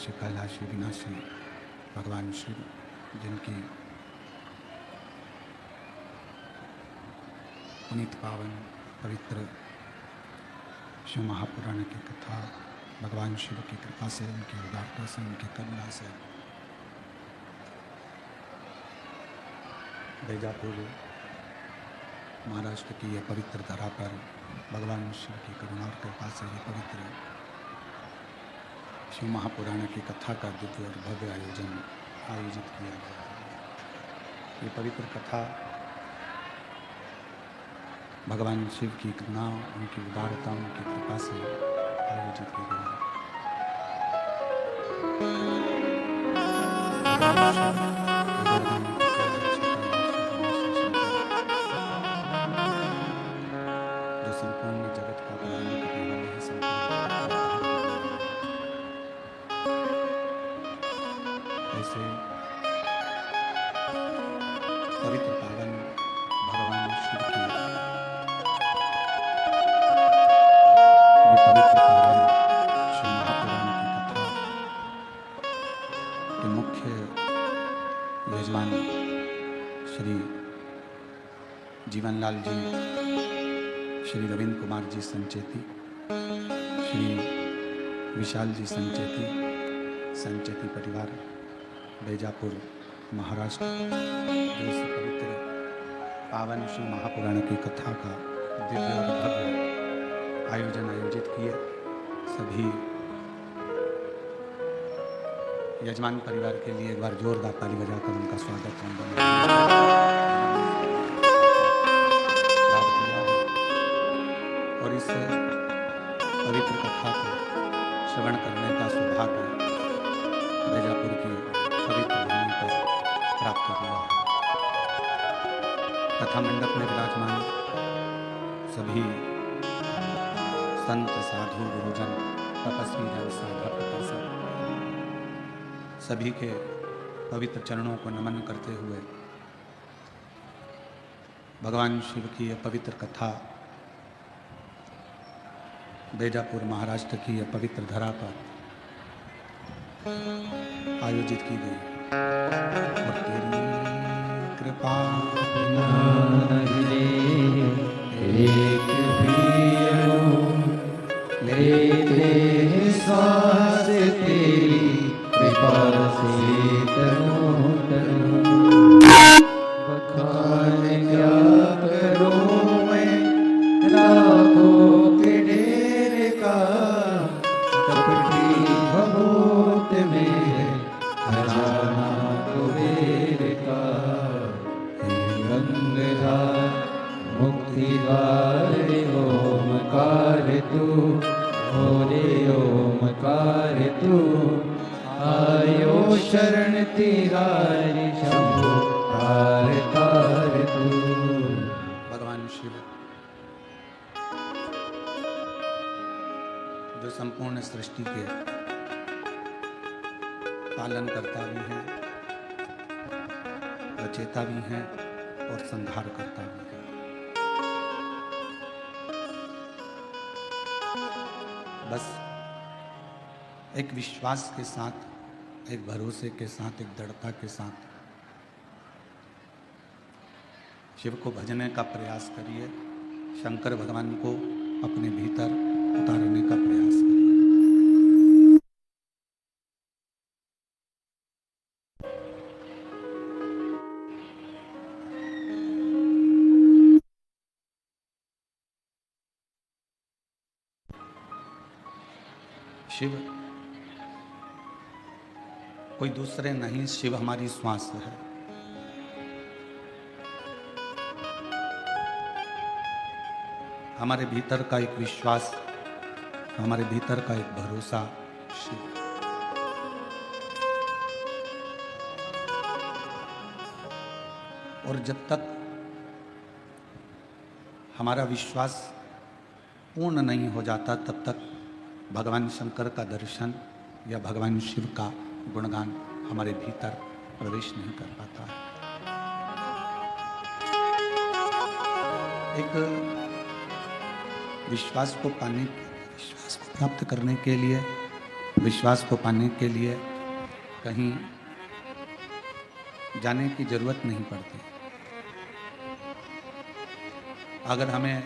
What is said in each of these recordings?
कैलाशी कैलाशी विनाशी भगवान शिव, जिनकी पुनीत पावन पवित्र शिव महापुराण की कथा भगवान शिव की कृपा से, उनकी उदारता से, उनकी करुणा से बैजापुर महाराष्ट्र की यह पवित्र धरा पर भगवान शिव की करुणा और कृपा से ये पवित्र शिव महापुराण की कथा का दिव्य और भव्य आयोजित किया गया है। ये पवित्र कथा भगवान शिव की करुणा, उनकी उदारता, उनकी कृपा से आयोजित की गई है। जो संपूर्ण जगत का कल्याण करने वाले हैं, ऐसे पवित्र पावन भगवान शिव की ये पवित्र पावन शिव महापुराण की कथा के मुख्य यजमान श्री जीवनलाल जी, श्री रविंद्र कुमार जी संचेती, श्री विशाल जी संचेती परिवार बैजापुर महाराष्ट्र, जो इस पवित्र पावन शिव महापुराण की कथा का दिव्य और भव्य आयोजित किए। सभी यजमान परिवार के लिए एक बार जोरदार ताली बजाकर उनका स्वागत और इस पवित्र कथा को श्रवण करने का सौभाग्य बैजापुर की पवित्र भूमि पर प्राप्त हुआ है। कथा मंडप में विराजमान सभी संत, साधु, गुरुजन, तपस्वी जन, साधक, सभी के पवित्र चरणों को नमन करते हुए भगवान शिव की यह पवित्र कथा बैजापुर महाराष्ट्र की यह पवित्र धरा पर आयोजित की गई। और तेरी कृपा लेते श्वास तेरी कृपा से तनो तनो बखान क्या करूं मैं राहों के डेरे का, कपटी भभूत में खजाना कुबेर का, गंगाधार मुक्ति द्वार ओमकार तू, भोले ओमकार तू, आयो शरण तिहारी शंभो तार तार तू। भगवान शिव जो संपूर्ण सृष्टि के पालन करता भी हैं, रचेता भी हैं और संहार करता भी है। बस एक विश्वास के साथ, एक भरोसे के साथ, एक दृढ़ता के साथ शिव को भजने का प्रयास करिए। शंकर भगवान को अपने भीतर उतारने का प्रयास करिए। शिव कोई दूसरे नहीं, शिव हमारी श्वास है। हमारे भीतर का एक विश्वास, हमारे भीतर का एक भरोसा शिव। और जब तक हमारा विश्वास पूर्ण नहीं हो जाता, तब तक भगवान शंकर का दर्शन या भगवान शिव का गुणगान हमारे भीतर प्रवेश नहीं कर पाता है। एक विश्वास को पाने, विश्वास को प्राप्त करने के लिए विश्वास को पाने के लिए कहीं जाने की जरूरत नहीं पड़ती। अगर हमें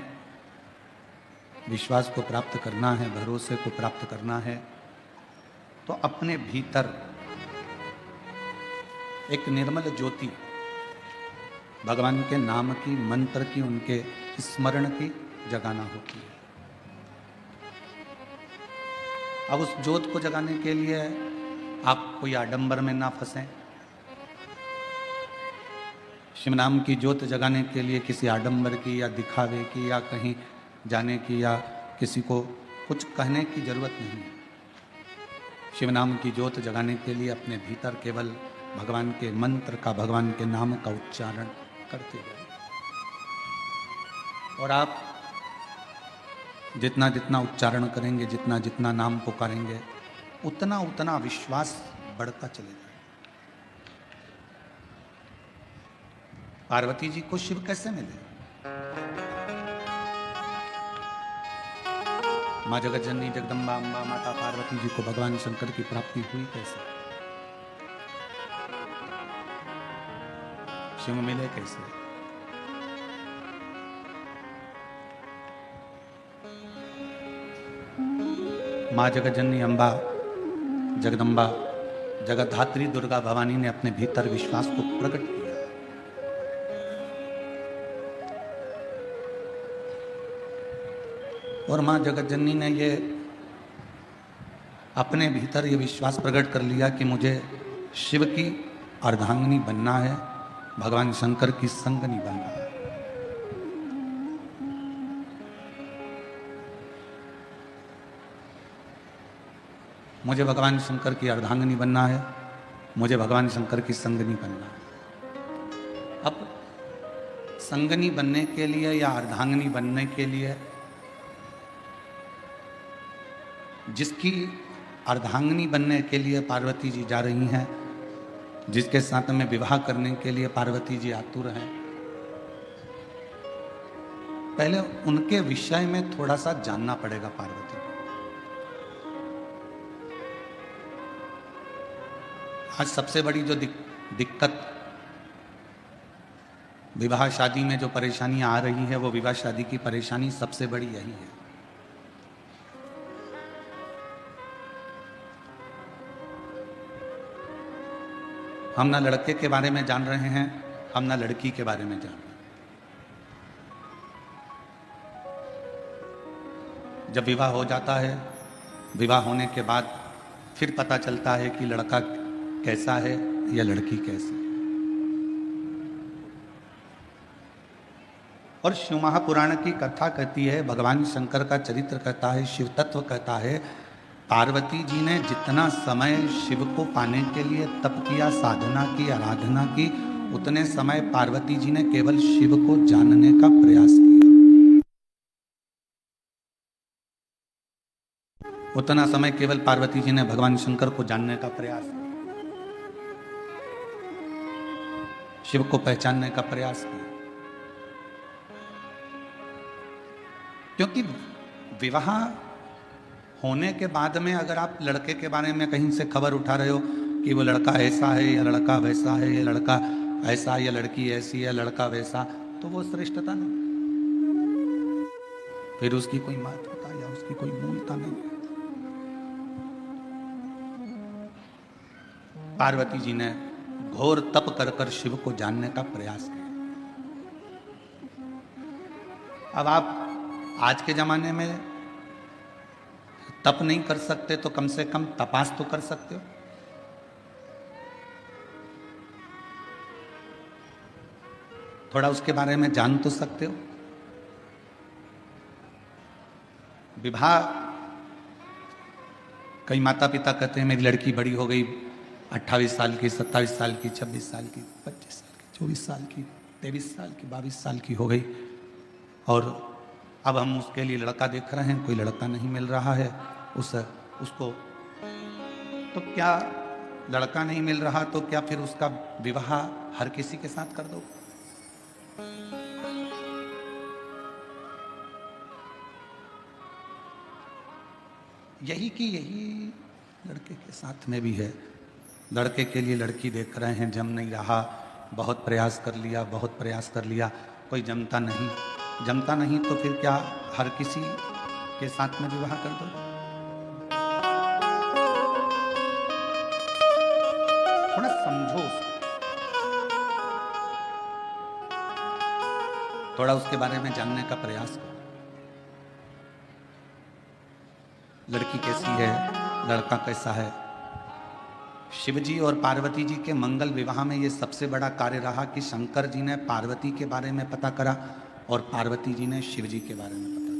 विश्वास को प्राप्त करना है, भरोसे को प्राप्त करना है, तो अपने भीतर एक निर्मल ज्योति भगवान के नाम की, मंत्र की, उनके स्मरण की जगाना होती है। अब उस ज्योत को जगाने के लिए आप कोई आडंबर में ना फंसें। शिव नाम की ज्योत जगाने के लिए किसी आडंबर की या दिखावे की या कहीं जाने की या किसी को कुछ कहने की जरूरत नहीं है। शिव नाम की ज्योत जगाने के लिए अपने भीतर केवल भगवान के मंत्र का, भगवान के नाम का उच्चारण करते जाइए। और आप जितना जितना उच्चारण करेंगे, जितना जितना नाम पुकारेंगे, उतना उतना विश्वास बढ़ता चलेगा। पार्वती जी को शिव कैसे मिले? माँ जगत जननी जगदम्बा अम्बा माता पार्वती जी को भगवान शंकर की प्राप्ति हुई कैसे? शिव मिले कैसे? माँ जगत जननी अम्बा जगदम्बा जगतधात्री दुर्गा भवानी ने अपने भीतर विश्वास को प्रकट किया। और माँ जगत जननी ने ये अपने भीतर ये विश्वास प्रकट कर लिया कि मुझे शिव की अर्धांगिनी बनना है, भगवान शंकर की संगनी बनना है। मुझे भगवान शंकर की अर्धांगिनी बनना है, मुझे भगवान शंकर की संगनी बनना है। अब संगनी बनने के लिए या अर्धांगिनी बनने के लिए जिसकी अर्धांगिनी बनने के लिए पार्वती जी जा रही हैं, जिसके साथ में विवाह करने के लिए पार्वती जी आतुर हैं, पहले उनके विषय में थोड़ा सा जानना पड़ेगा पार्वती को। आज सबसे बड़ी जो दिक्कत विवाह शादी में जो परेशानियां आ रही है, वो विवाह शादी की परेशानी सबसे बड़ी यही है। हम ना लड़के के बारे में जान रहे हैं, हम ना लड़की के बारे में जान रहे हैं। जब विवाह हो जाता है, विवाह होने के बाद फिर पता चलता है कि लड़का कैसा है या लड़की कैसी है। और शिव महापुराण की कथा कहती है, भगवान शंकर का चरित्र कहता है, शिव तत्व कहता है, पार्वती जी ने जितना समय शिव को पाने के लिए तप किया, साधना की, आराधना की, उतने समय पार्वती जी ने केवल शिव को जानने का प्रयास किया। उतना समय केवल पार्वती जी ने भगवान शंकर को जानने का प्रयास किया, शिव को पहचानने का प्रयास किया। क्योंकि विवाह होने के बाद में अगर आप लड़के के बारे में कहीं से खबर उठा रहे हो कि वो लड़का ऐसा है या लड़का वैसा है या लड़का ऐसा या लड़की ऐसी है, लड़का वैसा, तो वो श्रेष्ठता नहीं, फिर उसकी कोई महत्वता या उसकी कोई मूलता नहीं है। पार्वती जी ने घोर तप कर कर शिव को जानने का प्रयास किया। अब आप आज के जमाने में तप नहीं कर सकते तो कम से कम तपास तो कर सकते हो। थोड़ा उसके बारे में जान तो सकते हो। विवाह, कई माता पिता कहते हैं मेरी लड़की बड़ी हो गई, 28 साल की, 27 साल की, 26 साल की, 25 साल की, 24 साल की, 23 साल की, 22 साल की हो गई, और अब हम उसके लिए लड़का देख रहे हैं, कोई लड़का नहीं मिल रहा है उसको। तो क्या लड़का नहीं मिल रहा तो क्या फिर उसका विवाह हर किसी के साथ कर दो? यही लड़के के साथ में भी है। लड़के के लिए लड़की देख रहे हैं, जम नहीं रहा, बहुत प्रयास कर लिया, बहुत प्रयास कर लिया, कोई जमता नहीं। जमता नहीं तो फिर क्या हर किसी के साथ में विवाह कर दो? थोड़ा समझो उसको, थोड़ा उसके बारे में जानने का प्रयास करो। लड़की कैसी है, लड़का कैसा है। शिवजी और पार्वती जी के मंगल विवाह में ये सबसे बड़ा कार्य रहा कि शंकर जी ने पार्वती के बारे में पता करा और पार्वती जी ने शिवजी के बारे में पता करा।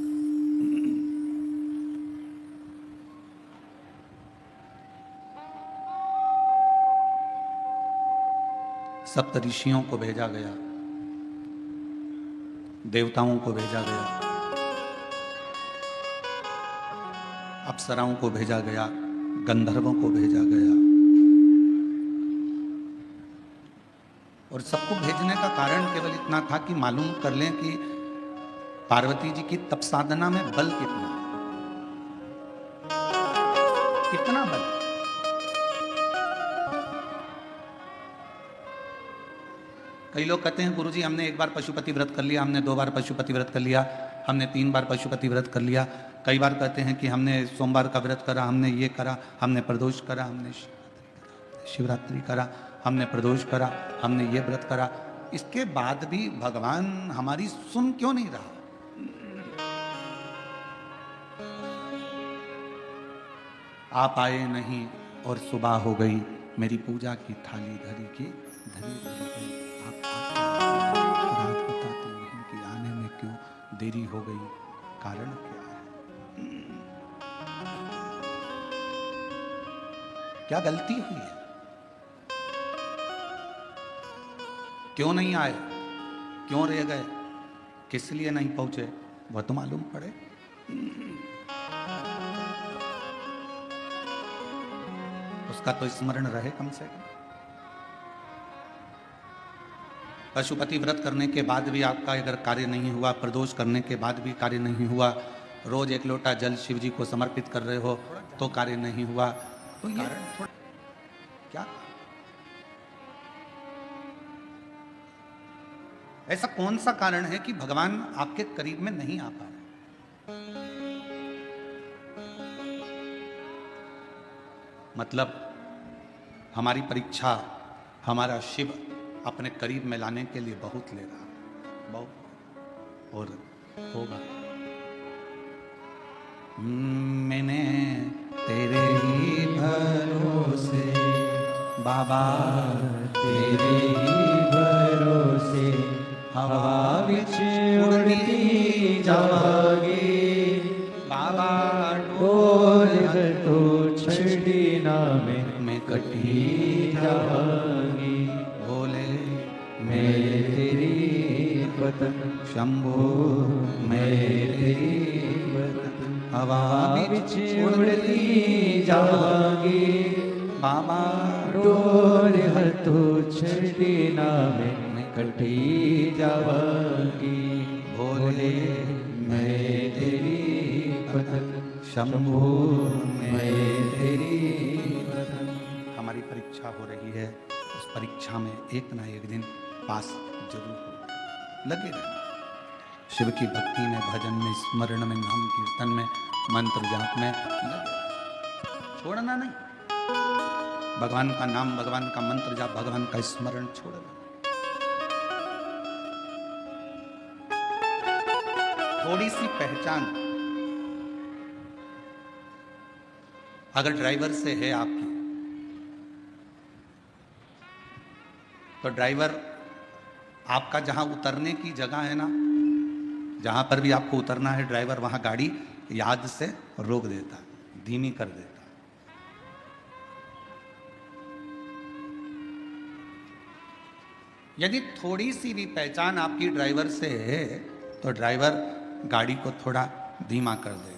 सप्त ऋषियों को भेजा गया, देवताओं को भेजा गया, अप्सराओं को भेजा गया, गंधर्वों को भेजा गया। और सबको भेजने का कारण केवल इतना था कि मालूम कर लें कि पार्वती जी की तप साधना में बल कितना है, कितना बल। कई लोग कहते हैं गुरुजी हमने एक बार पशुपति व्रत कर लिया, हमने 2 बार पशुपति व्रत कर लिया, हमने 3 बार पशुपति व्रत कर लिया। कई बार कहते हैं कि हमने सोमवार का व्रत करा, हमने ये करा, हमने प्रदोष करा, हमने शिवरात्रि करा, हमने प्रदोष करा, हमने ये व्रत करा। इसके बाद भी भगवान हमारी सुन क्यों नहीं रहा? आप आए नहीं और सुबह हो गई, मेरी पूजा की थाली धरी की धरी गई। आप रात बताते नहीं कि आने में क्यों देरी हो गई, कारण क्या है? क्या गलती हुई है? क्यों नहीं आए, क्यों रह गए, किस लिए नहीं पहुंचे, वह तो मालूम पड़े। उसका तो स्मरण रहे कम से कम। पशुपति व्रत करने के बाद भी आपका अगर कार्य नहीं हुआ, प्रदोष करने के बाद भी कार्य नहीं हुआ, रोज 1 लोटा जल शिव जी को समर्पित कर रहे हो तो कार्य नहीं हुआ, तो ये क्या? ऐसा कौन सा कारण है कि भगवान आपके करीब में नहीं आ पा रहे? मतलब हमारी परीक्षा हमारा शिव अपने करीब में लाने के लिए बहुत ले रहा, बहुत, और होगा। मैंने तेरे ही भरोसे बाबा, तेरे ही भरोसे हवा विच उड़ती जावागी बाबा, डोर तो छड़ी ना मैं कटी जावागी। बोले मैं तेरी पतन शंभो, मैं तेरी पतन हवा विच उड़ती जावागी बाबा, डोर तो छड़ी ना मैं कटी जावागी। भोले मैं तेरी पतन शंभो, मैं तेरी पतन। हमारी परीक्षा हो रही है, उस परीक्षा में एक ना एक दिन पास जरूर हो। लगे रहना शिव की भक्ति में, भजन में, स्मरण में, नाम कीर्तन में, मंत्र जाप में लगे, छोड़ना नहीं। भगवान का नाम, भगवान का मंत्र जाप, भगवान का स्मरण छोड़ना। थोड़ी सी पहचान अगर ड्राइवर से है आपकी, तो ड्राइवर आपका जहां उतरने की जगह है ना, जहां पर भी आपको उतरना है, ड्राइवर वहां गाड़ी याद से रोक देता, धीमी कर देता। यदि थोड़ी सी भी पहचान आपकी ड्राइवर से है तो ड्राइवर गाड़ी को थोड़ा धीमा कर देगा।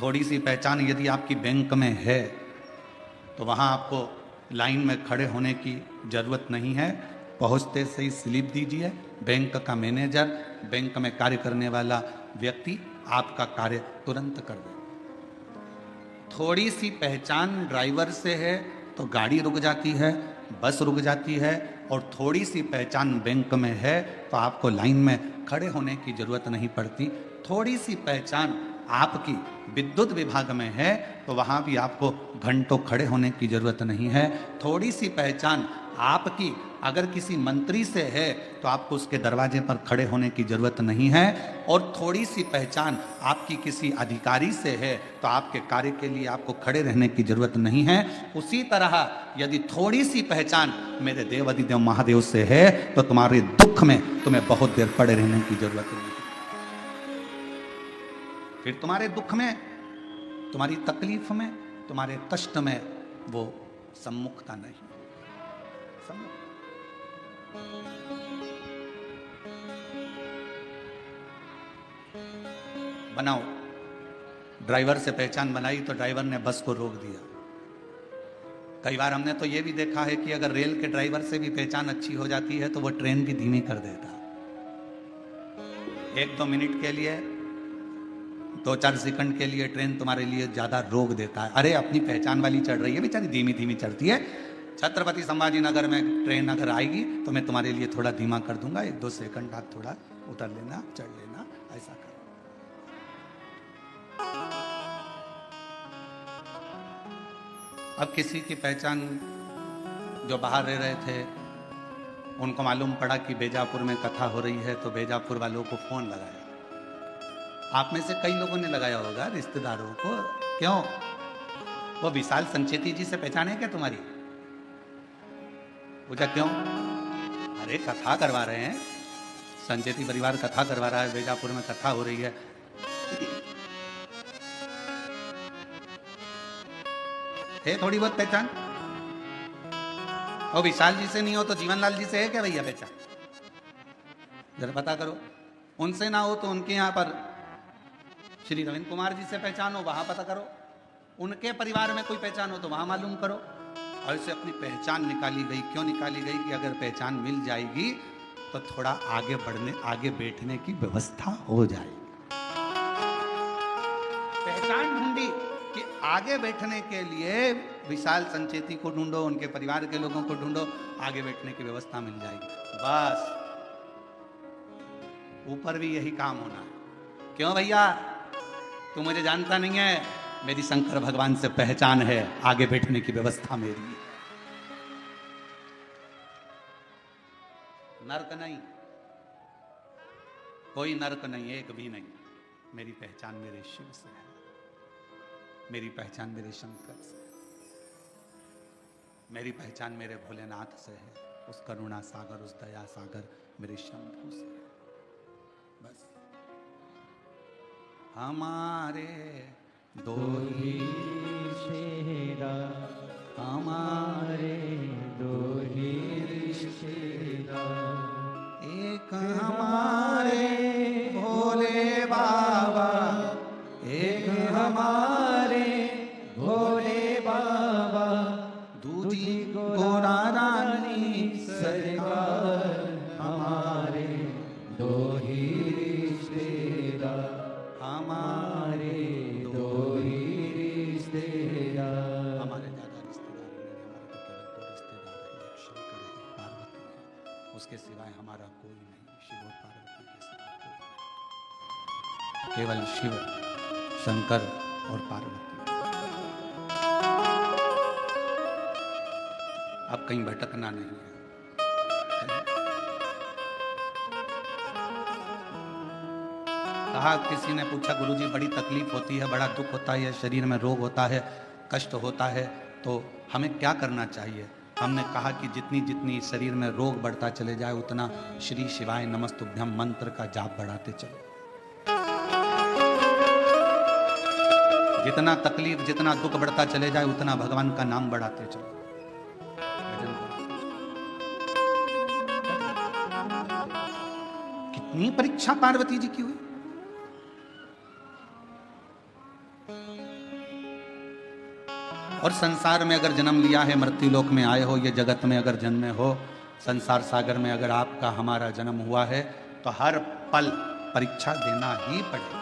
थोड़ी सी पहचान यदि आपकी बैंक में है तो वहां आपको लाइन में खड़े होने की जरूरत नहीं है, पहुंचते से ही स्लिप दीजिए, बैंक का मैनेजर, बैंक में कार्य करने वाला व्यक्ति आपका कार्य तुरंत कर दे। थोड़ी सी पहचान ड्राइवर से है तो गाड़ी रुक जाती है, बस रुक जाती है, और थोड़ी सी पहचान बैंक में है तो आपको लाइन में खड़े होने की जरूरत नहीं पड़ती। थोड़ी सी पहचान आपकी विद्युत विभाग में है तो वहाँ भी आपको घंटों खड़े होने की जरूरत नहीं है। थोड़ी सी पहचान आपकी अगर किसी मंत्री से है तो आपको उसके दरवाजे पर खड़े होने की जरूरत नहीं है। और थोड़ी सी पहचान आपकी किसी अधिकारी से है तो आपके कार्य के लिए आपको खड़े रहने की जरूरत नहीं है। उसी तरह यदि थोड़ी सी पहचान मेरे देव अधिदेव महादेव से है तो तुम्हारे दुख में तुम्हें बहुत देर पड़े रहने की जरूरत नहीं। फिर तुम्हारे दुख में, तुम्हारी तकलीफ में, तुम्हारे कष्ट में वो सम्मुखता नहीं। बनाओ, ड्राइवर से पहचान बनाई तो ड्राइवर ने बस को रोक दिया। कई बार हमने तो ये भी देखा है कि अगर रेल के ड्राइवर से भी पहचान अच्छी हो जाती है तो वो ट्रेन भी धीमी कर देता। 1-2 मिनट के लिए, 2-4 सेकंड के लिए ट्रेन तुम्हारे लिए ज्यादा रोक देता है। अरे अपनी पहचान वाली चढ़ रही है, बेचारी धीमी धीमी चढ़ती है। छत्रपति संभाजी नगर में ट्रेन अगर आएगी तो मैं तुम्हारे लिए थोड़ा धीमा कर दूंगा, 1-2 सेकंड आप थोड़ा उतर लेना, चढ़ लेना, ऐसा कर। अब किसी की पहचान जो बाहर रह रहे थे उनको मालूम पड़ा कि बेजापुर में कथा हो रही है तो बेजापुर वालों को फोन लगाया। आप में से कई लोगों ने लगाया होगा, रिश्तेदारों को। क्यों? वो विशाल संचेती जी से पहचान है क्या तुम्हारी? पूछा क्यों? अरे कथा करवा रहे हैं, संचेती परिवार कथा करवा रहा है, बेजापुर में कथा हो रही है। थोड़ी बहुत पहचान। और विशाल जी से नहीं हो तो जीवनलाल जी से है क्या भैया पहचान? जरा पता करो। उनसे ना हो तो उनके यहाँ पर श्री रविंद्र कुमार जी से पहचान हो, वहां पता करो। उनके परिवार में कोई पहचान हो तो वहां मालूम करो। और इसे अपनी पहचान निकाली गई। क्यों निकाली गई? कि अगर पहचान मिल जाएगी तो थोड़ा आगे बढ़ने, आगे बैठने की व्यवस्था हो जाएगी। पहचान ढूंढी कि आगे बैठने के लिए विशाल संचेती को ढूंढो, उनके परिवार के लोगों को ढूंढो, आगे बैठने की व्यवस्था मिल जाएगी। बस ऊपर भी यही काम होना है। क्यों भैया? तू मुझे जानता नहीं है, मेरी शंकर भगवान से पहचान है, आगे बैठने की व्यवस्था मेरी है। नर्क नहीं, कोई नर्क नहीं, एक भी नहीं। मेरी पहचान मेरे शिव से है, मेरी पहचान मेरे शंकर से है, मेरी पहचान मेरे भोलेनाथ से है, उस करुणा सागर, उस दया सागर मेरे शंभू से है। बस हमारे दो ही रिश्तेदार, हमारे दो ही रिश्तेदार, एक हमारे भोले बाबा, एक हमारे भोले बाबा, दूजी गोरा रानी सरकार, हमारे दो ही रिश्तेदार, हमारे दो ही रिश्तेदार। हमारे ज्यादा रिश्तेदार नहीं, हमारे तो केवल 2 रिश्तेदार हैं, एक शंकर है, एक पार्वती है। उसके सिवाय हमारा कोई नहीं, शिव और पार्वती के सिवा कोई नहीं। केवल शिव, शंकर और पार्वती। अब कहीं भटकना नहीं है। कहा, किसी ने पूछा गुरुजी बड़ी तकलीफ होती है, बड़ा दुख होता है, शरीर में रोग होता है, कष्ट होता है, तो हमें क्या करना चाहिए? हमने कहा कि जितनी जितनी शरीर में रोग बढ़ता चले जाए उतना श्री शिवाय नमस्तुभ्यम मंत्र का जाप बढ़ाते चलो। जितना तकलीफ, जितना दुख बढ़ता चले जाए उतना भगवान का नाम बढ़ाते चलो। कितनी परीक्षा पार्वती जी की हुई। और संसार में अगर जन्म लिया है, मृत्यु लोक में आए हो, ये जगत में अगर जन्मे हो, संसार सागर में अगर आपका हमारा जन्म हुआ है तो हर पल परीक्षा देना ही पड़ेगा।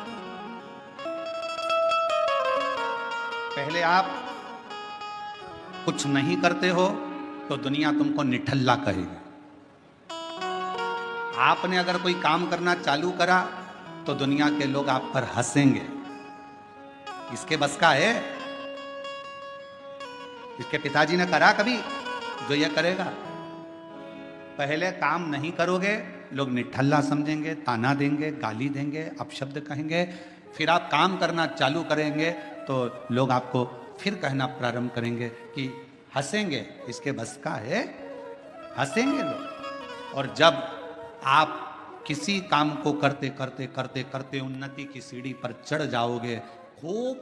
पहले आप कुछ नहीं करते हो तो दुनिया तुमको निठल्ला कहेगी। आपने अगर कोई काम करना चालू करा तो दुनिया के लोग आप पर हंसेंगे। इसके बस का है? इसके पिताजी ने करा कभी जो यह करेगा? पहले काम नहीं करोगे, लोग निठल्ला समझेंगे, ताना देंगे, गाली देंगे, अपशब्द कहेंगे। फिर आप काम करना चालू करेंगे तो लोग आपको फिर कहना प्रारंभ करेंगे कि हंसेंगे। इसके बस का है? हंसेंगे लोग। और जब आप किसी काम को करते करते करते करते उन्नति की सीढ़ी पर चढ़ जाओगे, खूब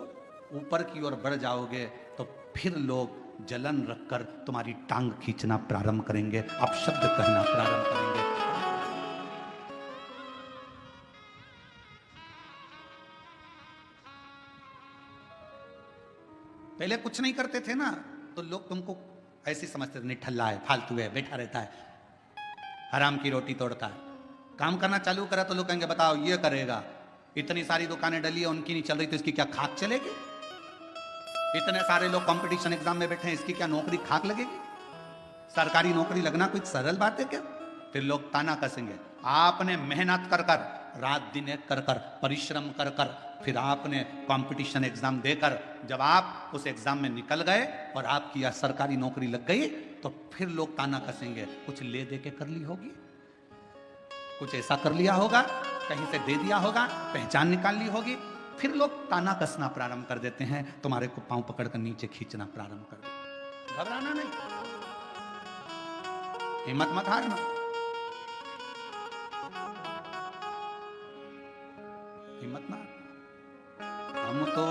ऊपर की ओर बढ़ जाओगे, तो फिर लोग जलन रखकर तुम्हारी टांग खींचना प्रारंभ करेंगे, अपशब्द कहना प्रारंभ करेंगे। पहले कुछ नहीं करते थे ना, तो लोग तुमको ऐसे समझते थे, निठल्ला है, फालतू है, बैठा रहता है, हराम की रोटी तोड़ता है। काम करना चालू करा तो लोग कहेंगे बताओ ये करेगा, इतनी सारी दुकानें डली है, उनकी नहीं चल रही तो इसकी क्या खाक चलेगी? इतने सारे लोग कंपटीशन एग्जाम में बैठे हैं, इसकी क्या नौकरी खाक लगेगी? सरकारी नौकरी लगना कोई सरल बात है क्या? फिर लोग ताना कसेंगे। आपने मेहनत कर कर, रात दिन एक कर कर, परिश्रम कर कर, फिर आपने कंपटीशन एग्जाम देकर जब आप उस एग्जाम में निकल गए और आपकी सरकारी नौकरी लग गई, तो फिर लोग ताना कसेंगे। कुछ ले दे के कर ली होगी, कुछ ऐसा कर लिया होगा, कहीं से दे दिया होगा, पहचान निकाल ली होगी। फिर लोग ताना कसना प्रारंभ कर देते हैं, तुम्हारे को पांव पकड़कर नीचे खींचना प्रारंभ कर देते। घबराना नहीं, हिम्मत मत हारना। हिम्मत ना, हम तो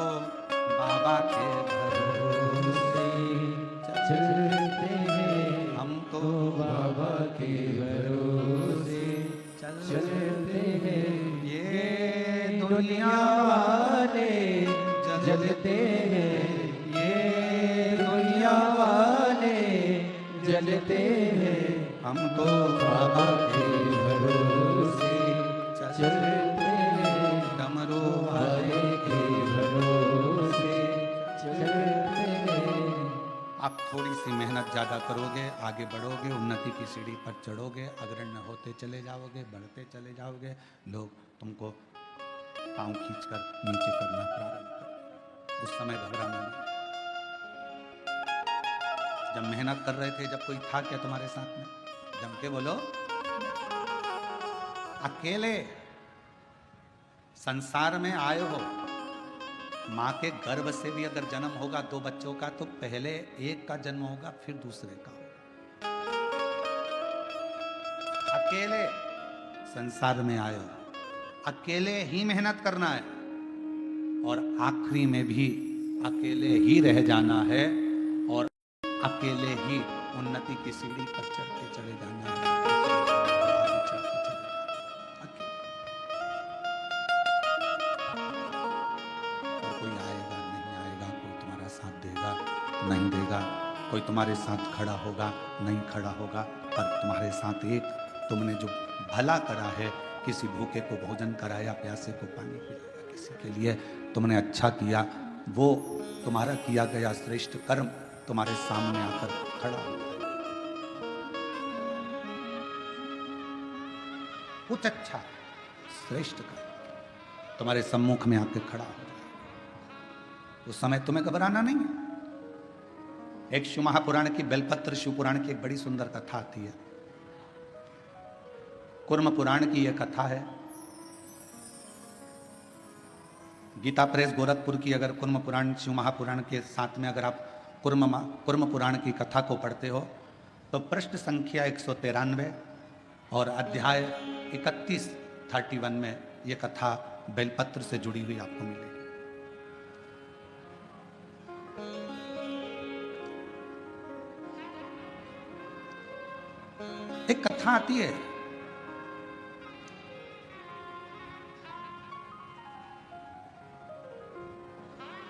बाबा के भरोसे चलते हैं, हम तो बाबा के भरोसे चलते हैं। ये दुनिया वाले जलते हैं, ये दुनिया वाले जलते हैं, हम तो बाबा के भरोसे चलते हैं, डमरू वाले के भरोसे चलते हैं। आप थोड़ी सी मेहनत ज़्यादा करोगे, आगे बढ़ोगे, उन्नति की सीढ़ी पर चढ़ोगे, अग्रण्य होते चले जाओगे, बढ़ते चले जाओगे, लोग तुमको पाँव खींचकर नीचे करना प्रारंभ करेंगे। उस समय घबराना नहीं। जब मेहनत कर रहे थे, जब कोई था क्या तुम्हारे साथ में? जम के बोलो। अकेले संसार में आए हो, मां के गर्भ से भी अगर जन्म होगा 2 बच्चों का, तो पहले एक का जन्म होगा, फिर दूसरे का होगा। अकेले संसार में आए हो, अकेले ही मेहनत करना है, और आखिरी में भी अकेले ही रह जाना है, और अकेले ही उन्नति की सीढ़ी पर चढ़ते चले जाना है। और कोई आएगा नहीं आएगा, कोई तुम्हारा साथ देगा नहीं देगा, कोई तुम्हारे साथ खड़ा होगा नहीं खड़ा होगा, पर तुम्हारे साथ एक तुमने जो भला करा है, किसी भूखे को भोजन कराया, प्यासे को पानी पिलाया, किसी के लिए तुमने अच्छा किया, वो तुम्हारा किया गया श्रेष्ठ कर्म तुम्हारे सामने आकर खड़ा हो। कुछ अच्छा श्रेष्ठ कर्म तुम्हारे सम्मुख में आकर खड़ा हो, उस समय तुम्हें घबराना नहीं है। एक शिव महापुराण की, बेलपत्र शिव पुराण की एक बड़ी सुंदर कथा आती है। कुर्म पुराण की यह कथा है। गीता प्रेस गोरखपुर की अगर कुर्म पुराण शिव महापुराण के साथ में अगर आप कुर्म पुराण की कथा को पढ़ते हो, तो पृष्ठ संख्या 193 और अध्याय 31 में यह कथा बेलपत्र से जुड़ी हुई आपको मिलेगी। एक कथा आती है,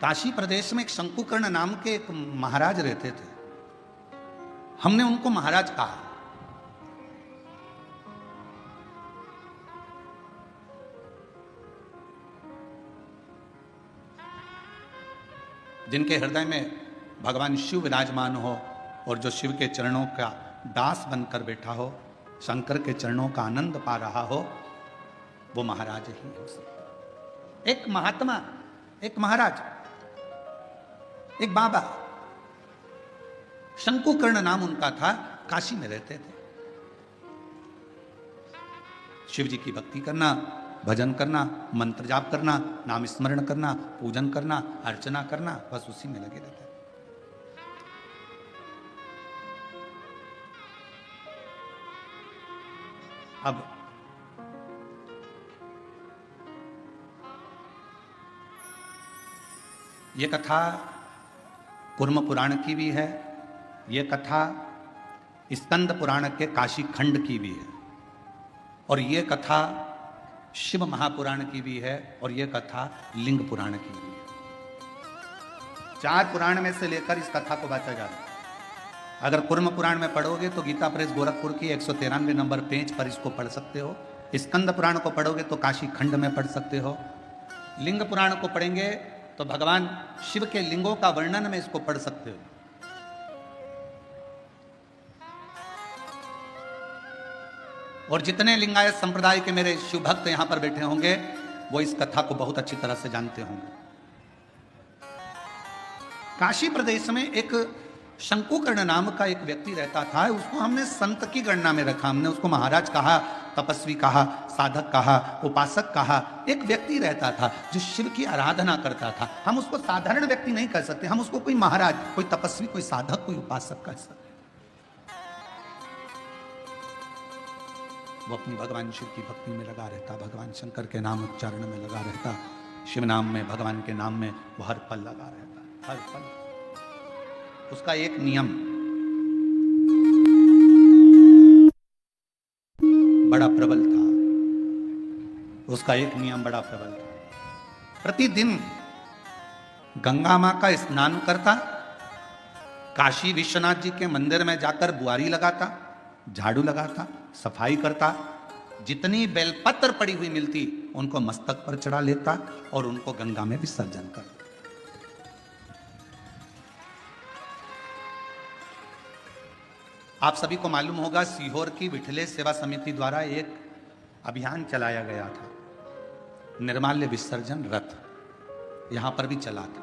काशी प्रदेश में एक शंकुकर्ण नाम के एक महाराज रहते थे। हमने उनको महाराज कहा। जिनके हृदय में भगवान शिव विराजमान हो और जो शिव के चरणों का दास बनकर बैठा हो, शंकर के चरणों का आनंद पा रहा हो, वो महाराज ही हो सकता। एक महात्मा, एक महाराज, एक बाबा, शंकुकर्ण नाम उनका था, काशी में रहते थे। शिव जी की भक्ति करना, भजन करना, मंत्र जाप करना, नाम स्मरण करना, पूजन करना, अर्चना करना, बस उसी में लगे रहते थे। अब ये कथा कुर्म पुराण की भी है, ये कथा स्कंद पुराण के काशी खंड की भी है, और ये कथा शिव महापुराण की भी है, और ये कथा लिंग पुराण की भी है। 4 पुराण में से लेकर इस कथा को बांटा जा रहा है। अगर कुर्म पुराण में पढ़ोगे तो गीता प्रेस गोरखपुर की 193 नंबर पेज पर इसको पढ़ सकते हो। स्कंद पुराण को पढ़ोगे तो काशी खंड में पढ़ सकते हो। लिंग पुराण को पढ़ेंगे तो भगवान शिव के लिंगों का वर्णन में इसको पढ़ सकते हो। और जितने लिंगायत संप्रदाय के मेरे शिव भक्त यहां पर बैठे होंगे वो इस कथा को बहुत अच्छी तरह से जानते होंगे। काशी प्रदेश में एक शंकुकर्ण नाम का एक व्यक्ति रहता था। उसको हमने संत की गणना में रखा, हमने उसको महाराज कहा, तपस्वी कहा, साधक कहा, उपासक कहा। एक व्यक्ति रहता था जो शिव की आराधना करता था। हम उसको साधारण व्यक्ति नहीं कह सकते, हम उसको कोई महाराज, कोई तपस्वी, कोई साधक, कोई उपासक कह सकते। वो अपनी भगवान शिव की भक्ति में लगा रहता, भगवान शंकर के नाम उच्चारण में लगा रहता, शिव नाम में, भगवान के नाम में वो हर पल लगा रहता, हर पल। उसका एक नियम बड़ा प्रबल था, उसका एक नियम बड़ा प्रबल था। प्रतिदिन गंगा मां का स्नान करता, काशी विश्वनाथ जी के मंदिर में जाकर बुआरी लगाता, झाड़ू लगाता, सफाई करता, जितनी बेलपत्र पड़ी हुई मिलती उनको मस्तक पर चढ़ा लेता और उनको गंगा में विसर्जन करता। आप सभी को मालूम होगा सीहोर की विठले सेवा समिति द्वारा एक अभियान चलाया गया था, निर्माल्य विसर्जन रथ, यहां पर भी चला था।